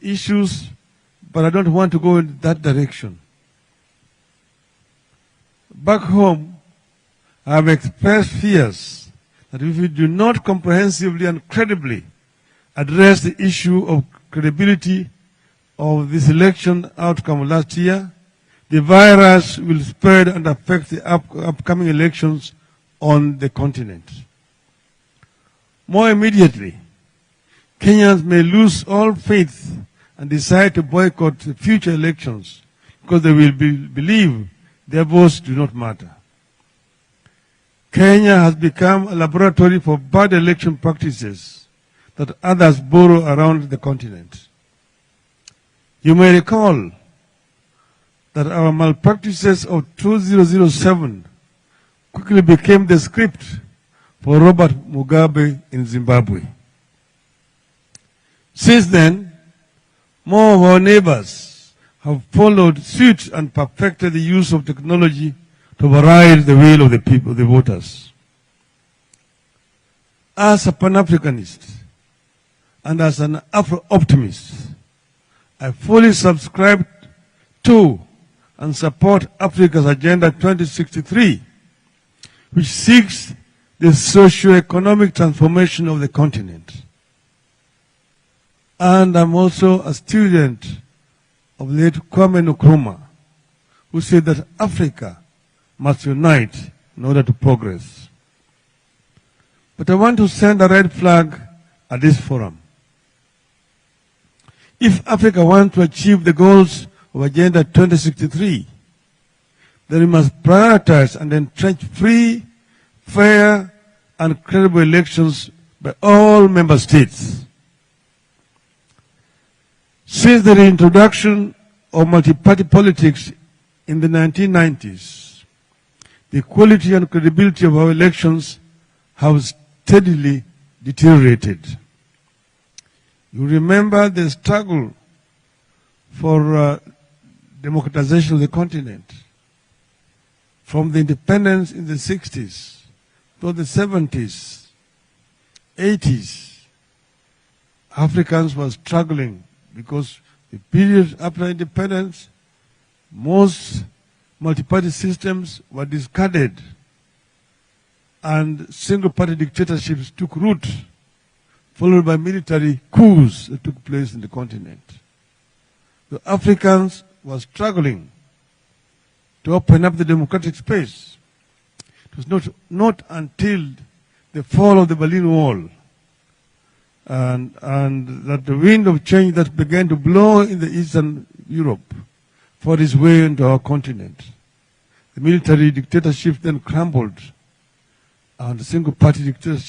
these issues, but I don't want to go in that direction. Back home, I have expressed fears that if we do not comprehensively and credibly address the issue of credibility of this election outcome last year, the virus will spread and affect the upcoming elections on the continent. More immediately, Kenyans may lose all faith and decide to boycott the future elections because they will believe their votes do not matter. Kenya has become a laboratory for bad election practices that others borrow around the continent. You may recall that our malpractices of 2007 quickly became the script for Robert Mugabe in Zimbabwe. Since then, more of our neighbors have followed suit and perfected the use of technology to override the will of the people, the voters. As a Pan-Africanist and as an Afro-optimist, I fully subscribe to and support Africa's Agenda 2063, which seeks the socio-economic transformation of the continent. And I'm also a student of late Kwame Nkrumah, who said that Africa must unite in order to progress. But I want to send a red flag at this forum. If Africa wants to achieve the goals of Agenda 2063, then we must prioritize and entrench free, fair, and credible elections by all member states. Since the reintroduction of multi-party politics in the 1990s, the quality and credibility of our elections have steadily deteriorated. You remember the struggle for democratization of the continent. From the independence in the 60s to the 70s, 80s, Africans were struggling because the period after independence, most multi-party systems were discarded and single-party dictatorships took root, followed by military coups that took place in the continent. The Africans were struggling to open up the democratic space. It was not until the fall of the Berlin Wall and that the wind of change that began to blow in the Eastern Europe fought its way into our continent. The military dictatorship then crumbled, and the single-party dictatorship